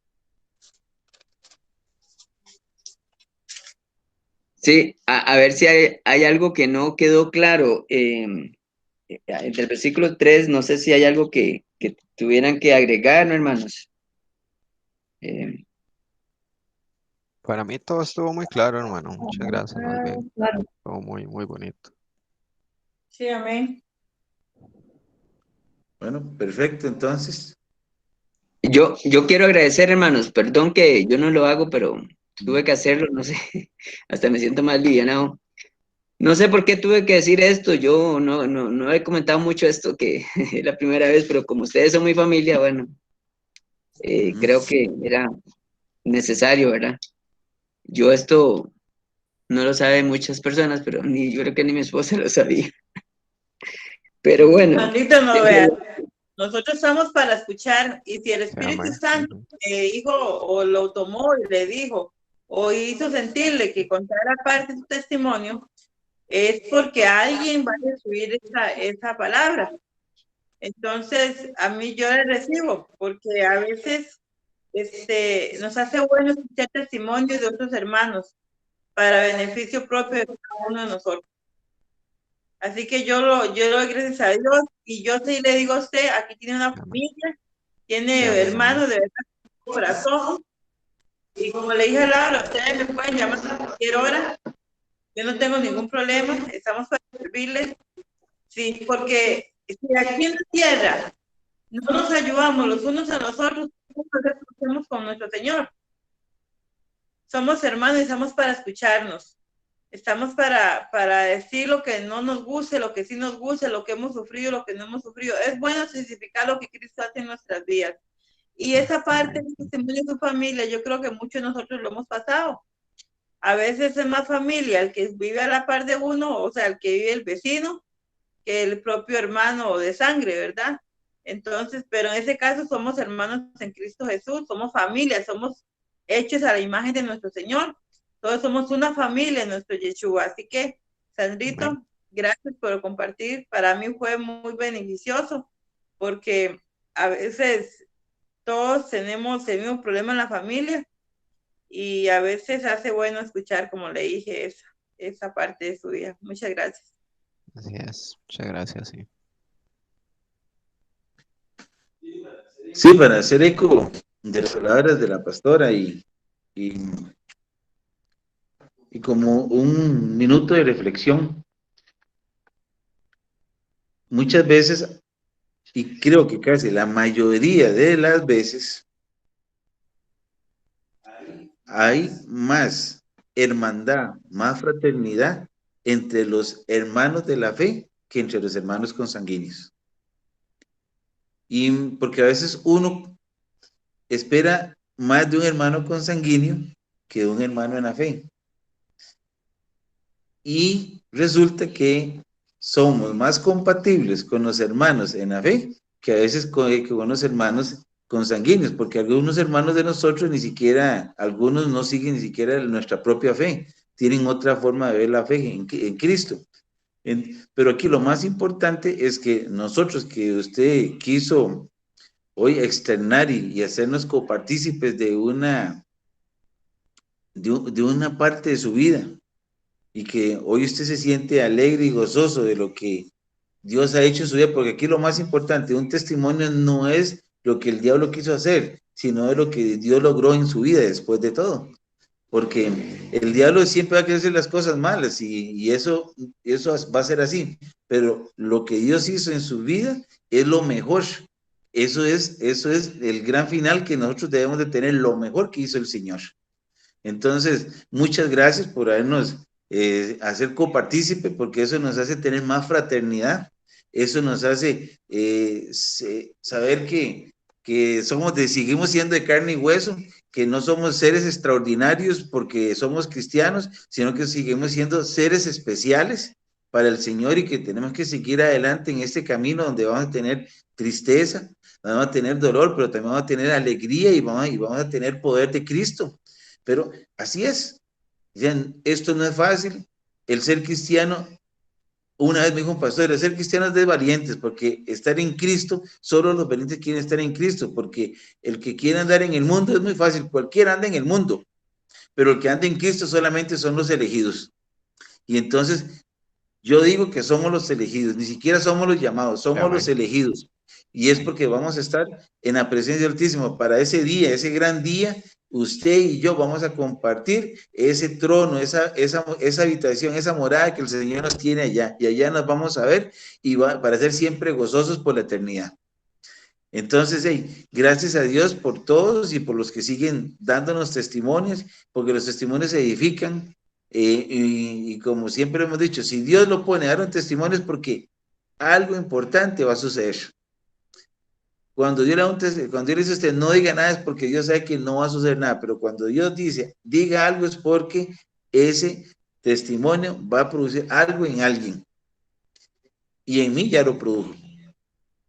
Sí, a ver si hay algo que no quedó claro. Del versículo 3 no sé si hay algo que tuvieran que agregar, ¿no, hermanos? Eh, Para mí todo estuvo muy claro, hermano. Muchas gracias, más bien. claro. Todo muy, muy bonito. Sí, amén. Bueno, perfecto, entonces. yo quiero agradecer, hermanos, perdón que yo no lo hago, pero tuve que hacerlo, no sé, hasta me siento más livianado. No sé por qué tuve que decir esto, yo no he comentado mucho esto, que es la primera vez, pero como ustedes son mi familia, bueno, creo que era necesario, ¿verdad? Yo esto no lo saben muchas personas, pero yo creo que ni mi esposa lo sabía. Pero bueno, Maldito no vea. Nosotros estamos para escuchar, y si el Espíritu Amén. Santo dijo o lo tomó y le dijo o hizo sentirle que contara parte de su testimonio, es porque alguien va a recibir esa palabra. Entonces, a mí yo le recibo, porque a veces nos hace bueno escuchar testimonios de otros hermanos para beneficio propio de cada uno de nosotros. Así que yo lo doy gracias a Dios, y yo sí le digo a usted, aquí tiene una familia, tiene hermanos de verdad, corazón, y como le dije a Laura, ustedes me pueden llamar a cualquier hora, yo no tengo ningún problema, estamos para servirles, sí, porque si aquí en la tierra no nos ayudamos los unos a los otros, ¿cómo hacemos con nuestro Señor? Somos hermanos y estamos para escucharnos. Estamos para decir lo que no nos guste, lo que sí nos guste, lo que hemos sufrido, lo que no hemos sufrido. Es bueno especificar lo que Cristo hace en nuestras vidas. Y esa parte del testimonio de su familia, yo creo que muchos de nosotros lo hemos pasado. A veces es más familia el que vive a la par de uno, o sea, el que vive el vecino, que el propio hermano de sangre, ¿verdad? Entonces, pero en ese caso somos hermanos en Cristo Jesús, somos familia, somos hechos a la imagen de nuestro Señor. Todos somos una familia en nuestro Yeshua. Así que, Sandrito, gracias por compartir. Para mí fue muy beneficioso, porque a veces todos tenemos el mismo problema en la familia, y a veces hace bueno escuchar, como le dije, esa parte de su vida. Muchas gracias. Así es, muchas gracias, sí. Sí, para hacer eco de las palabras de la pastora y como un minuto de reflexión. Muchas veces, y creo que casi la mayoría de las veces, hay más hermandad, más fraternidad entre los hermanos de la fe que entre los hermanos consanguíneos. Y porque a veces uno espera más de un hermano consanguíneo que de un hermano en la fe. Y resulta que somos más compatibles con los hermanos en la fe que a veces con los hermanos consanguíneos, porque algunos hermanos de nosotros ni siquiera, algunos no siguen ni siquiera nuestra propia fe, tienen otra forma de ver la fe en Cristo. Pero aquí lo más importante es que nosotros, que usted quiso hoy externar y hacernos copartícipes de una parte de su vida, y que hoy usted se siente alegre y gozoso de lo que Dios ha hecho en su vida, porque aquí lo más importante, un testimonio no es lo que el diablo quiso hacer, sino de lo que Dios logró en su vida después de todo. Porque el diablo siempre va a querer hacer las cosas malas, y eso va a ser así, pero lo que Dios hizo en su vida es lo mejor. Eso es el gran final que nosotros debemos de tener, lo mejor que hizo el Señor. Entonces, muchas gracias por habernos hacer copartícipe, porque eso nos hace tener más fraternidad, eso nos hace saber que seguimos siendo de carne y hueso, que no somos seres extraordinarios porque somos cristianos, sino que seguimos siendo seres especiales para el Señor, y que tenemos que seguir adelante en este camino donde vamos a tener tristeza, vamos a tener dolor, pero también vamos a tener alegría, y vamos a tener poder de Cristo. Pero así es. Esto no es fácil. El ser cristiano, una vez me dijo un pastor, el ser cristiano es de valientes, porque estar en Cristo, solo los valientes quieren estar en Cristo, porque el que quiere andar en el mundo es muy fácil, cualquiera anda en el mundo, pero el que anda en Cristo solamente son los elegidos. Y entonces yo digo que somos los elegidos, ni siquiera somos los llamados, somos los elegidos. Y es porque vamos a estar en la presencia del Altísimo para ese día, ese gran día. Usted y yo vamos a compartir ese trono, esa habitación, esa morada que el Señor nos tiene allá. Y allá nos vamos a ver, y para ser siempre gozosos por la eternidad. Entonces, gracias a Dios por todos y por los que siguen dándonos testimonios, porque los testimonios se edifican. Y como siempre hemos dicho, si Dios lo pone a dar un testimonio es porque algo importante va a suceder. Cuando Dios le dice a usted no diga nada, es porque Dios sabe que no va a suceder nada, pero cuando Dios dice diga algo, es porque ese testimonio va a producir algo en alguien, y en mí ya lo produjo,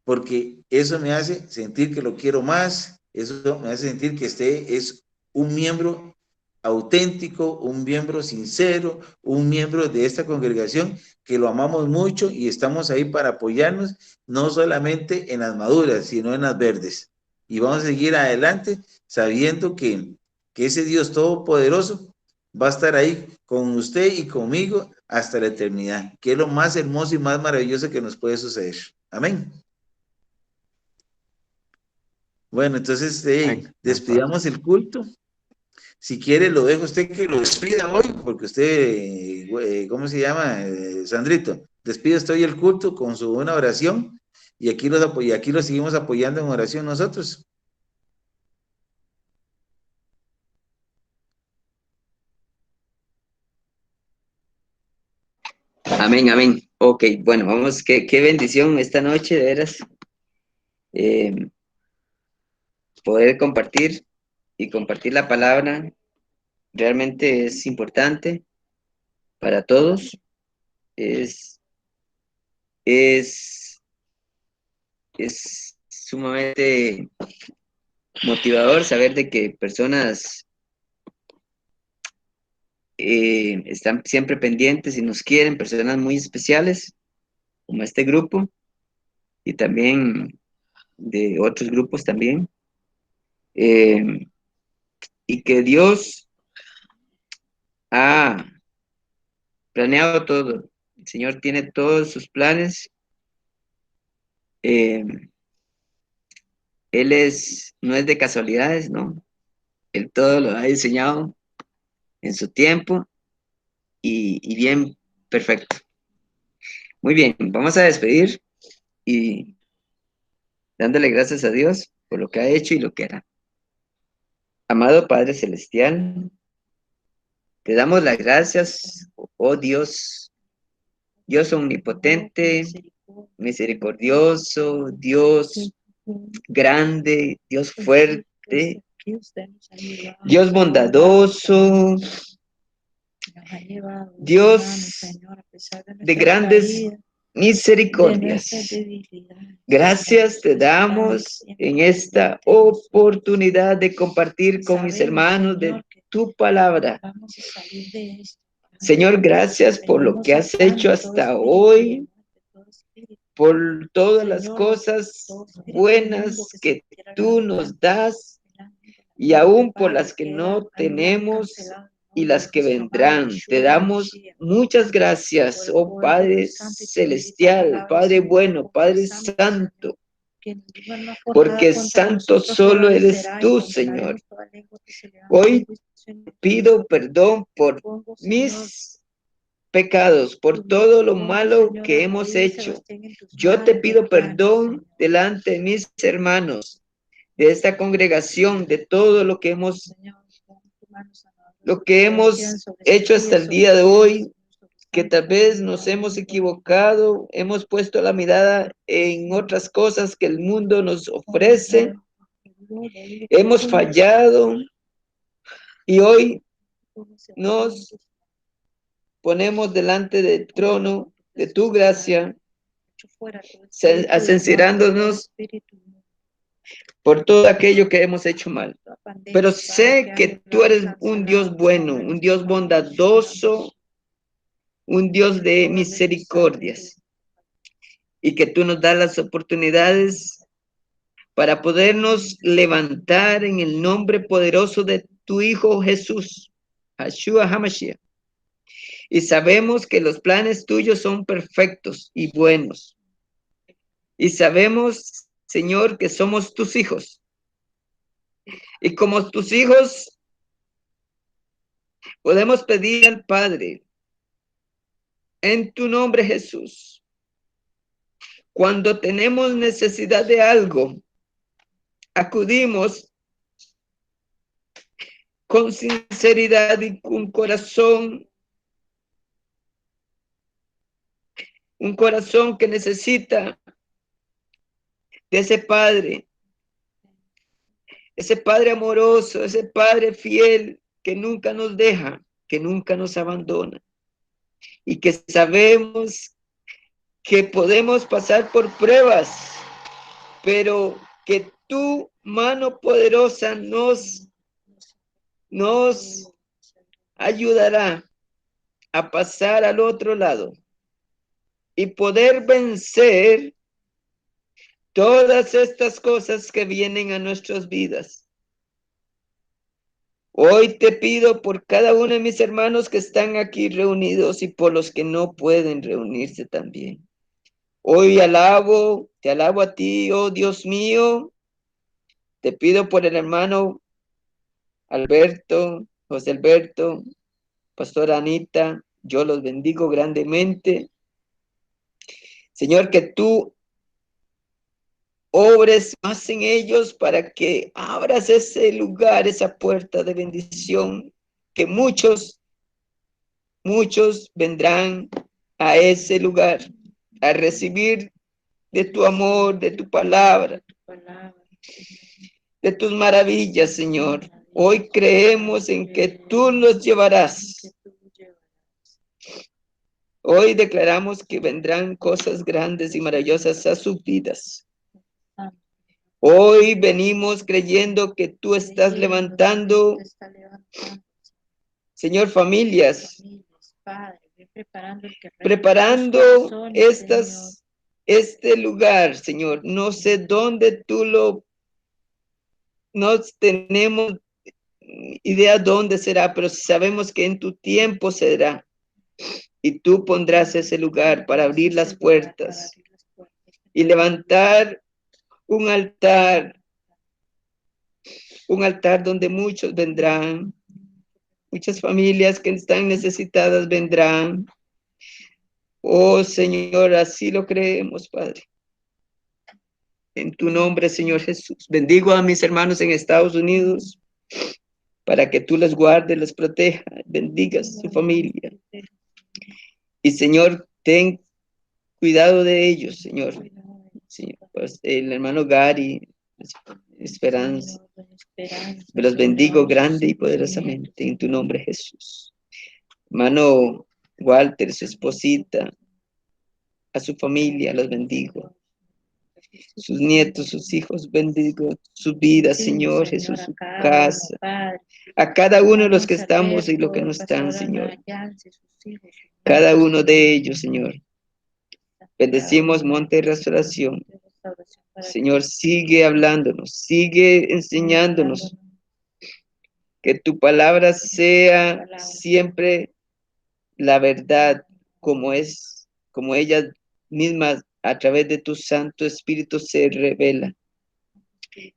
porque eso me hace sentir que lo quiero más, eso me hace sentir que es un miembro auténtico, un miembro sincero, un miembro de esta congregación que lo amamos mucho y estamos ahí para apoyarnos, no solamente en las maduras, sino en las verdes. Y vamos a seguir adelante sabiendo que ese Dios todopoderoso va a estar ahí con usted y conmigo hasta la eternidad, que es lo más hermoso y más maravilloso que nos puede suceder. Amén. Bueno, entonces despidamos el culto. Si quiere, lo dejo usted que lo despida hoy, porque usted, ¿cómo se llama? Sandrito, despide usted hoy el culto con su buena oración y aquí los seguimos apoyando en oración nosotros. Amén, amén. Ok, bueno, vamos, qué bendición esta noche, de veras, poder compartir y compartir la palabra. Realmente es importante para todos. Es sumamente motivador saber de que personas están siempre pendientes y nos quieren, personas muy especiales, como este grupo, y también de otros grupos también. Y que Dios ha planeado todo. El Señor tiene todos sus planes. Él no es de casualidades, ¿no? Él todo lo ha diseñado en su tiempo y bien perfecto. Muy bien, vamos a despedir y dándole gracias a Dios por lo que ha hecho y lo que hará. Amado Padre Celestial, te damos las gracias, oh Dios, Dios omnipotente, misericordioso, Dios grande, Dios fuerte, Dios bondadoso, Dios de grandes misericordias. Gracias te damos en esta oportunidad de compartir con mis hermanos de tu palabra. Señor, gracias por lo que has hecho hasta hoy, por todas las cosas buenas que tú nos das y aún por las que no tenemos y las que vendrán. Te damos muchas gracias, oh Padre Celestial, Padre bueno, Padre Santo, porque santo solo eres tú, Señor. Hoy pido perdón por mis pecados, por todo lo malo que hemos hecho. Yo te pido perdón delante de mis hermanos, de esta congregación, de todo lo que hemos hecho hasta el día de hoy, que tal vez nos hemos equivocado, hemos puesto la mirada en otras cosas que el mundo nos ofrece, hemos fallado y hoy nos ponemos delante del trono de tu gracia, sincerándonos por todo aquello que hemos hecho mal. Pero sé que tú eres un Dios bueno, un Dios bondadoso, un Dios de misericordias, y que tú nos das las oportunidades para podernos levantar en el nombre poderoso de tu Hijo Jesús, Yeshua HaMashiach. Y sabemos que los planes tuyos son perfectos y buenos. Y sabemos, Señor, que somos tus hijos. Y como tus hijos, podemos pedir al Padre, en tu nombre, Jesús, cuando tenemos necesidad de algo, acudimos con sinceridad y con corazón, un corazón que necesita de ese Padre amoroso, ese Padre fiel que nunca nos deja, que nunca nos abandona, y que sabemos que podemos pasar por pruebas, pero que tu mano poderosa nos ayudará a pasar al otro lado y poder vencer todas estas cosas que vienen a nuestras vidas. Hoy te pido por cada uno de mis hermanos que están aquí reunidos y por los que no pueden reunirse también. Hoy te alabo a ti, oh Dios mío. Te pido por el hermano Alberto, José Alberto, Pastora Anita, yo los bendigo grandemente. Señor, que tú obres más en ellos para que abras ese lugar, esa puerta de bendición, que muchos vendrán a ese lugar a recibir de tu amor, de tu palabra, de tus maravillas, Señor. Hoy creemos en que tú los llevarás. Hoy declaramos que vendrán cosas grandes y maravillosas a sus vidas. Hoy venimos creyendo que tú estás levantando, Señor, familias, preparando este lugar, Señor. No sé dónde no tenemos idea dónde será, pero sabemos que en tu tiempo será. Y tú pondrás ese lugar para abrir las puertas y levantar un altar donde muchos vendrán, muchas familias que están necesitadas vendrán. Oh Señor, así lo creemos, Padre. En tu nombre, Señor Jesús. Bendigo a mis hermanos en Estados Unidos para que tú les guardes, les protejas, bendigas su familia. Y Señor, ten cuidado de ellos, Señor. Sí, pues, el hermano Gary, Esperanza, me los bendigo grande y poderosamente en tu nombre, Jesús. Hermano Walter, su esposita, a su familia, los bendigo. Sus nietos, sus hijos, bendigo su vida, Señor Jesús, su casa. A cada uno de los que estamos y los que no están, Señor. Cada uno de ellos, Señor. Bendecimos Monte de Restauración. Señor, sigue hablándonos, sigue enseñándonos. Que tu palabra sea siempre la verdad, como ella misma a través de tu Santo Espíritu se revela.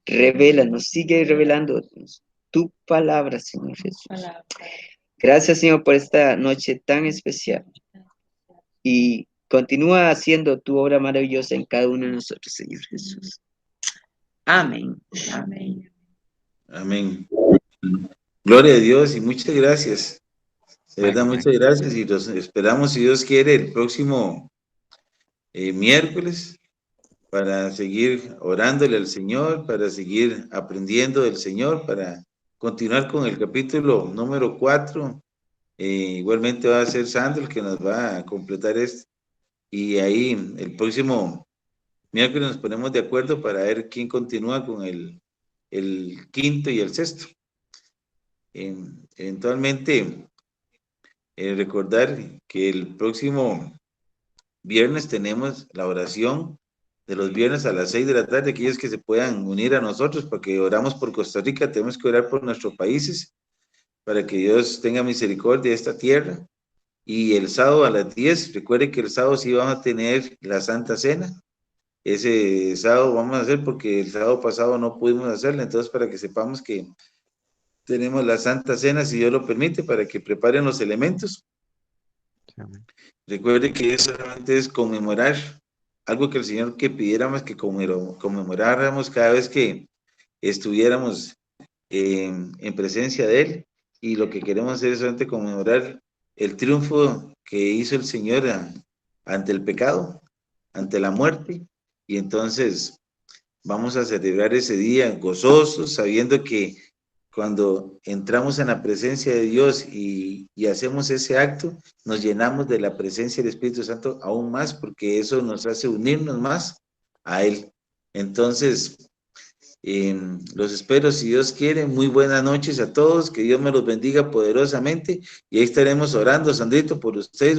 Revélanos, sigue revelándonos tu palabra, Señor Jesús. Gracias, Señor, por esta noche tan especial. Y continúa haciendo tu obra maravillosa en cada uno de nosotros, Señor Jesús. Amén. Amén. Amén. Gloria a Dios y muchas gracias. De verdad, muchas gracias y los esperamos, si Dios quiere, el próximo miércoles para seguir orándole al Señor, para seguir aprendiendo del Señor, para continuar con el capítulo número 4. Igualmente va a ser Sandro el que nos va a completar esto. Y ahí el próximo miércoles nos ponemos de acuerdo para ver quién continúa con el quinto y el sexto. Eventualmente, recordar que el próximo viernes tenemos la oración de los viernes a las 6 de la tarde, aquellos que se puedan unir a nosotros, porque oramos por Costa Rica, tenemos que orar por nuestros países, para que Dios tenga misericordia de esta tierra. Y el sábado a las 10, recuerde que el sábado sí vamos a tener la Santa Cena. Ese sábado vamos a hacer porque el sábado pasado no pudimos hacerla, entonces para que sepamos que tenemos la Santa Cena, si Dios lo permite, para que preparen los elementos. Recuerde que eso solamente es conmemorar algo que el Señor que pidiéramos que conmemoráramos cada vez que estuviéramos en presencia de Él, y lo que queremos hacer es solamente conmemorar el triunfo que hizo el Señor ante el pecado, ante la muerte, y entonces vamos a celebrar ese día gozosos, sabiendo que cuando entramos en la presencia de Dios y hacemos ese acto, nos llenamos de la presencia del Espíritu Santo aún más, porque eso nos hace unirnos más a Él. Entonces, los espero, si Dios quiere. Muy buenas noches a todos, que Dios me los bendiga poderosamente, y ahí estaremos orando, Sandrito, por ustedes.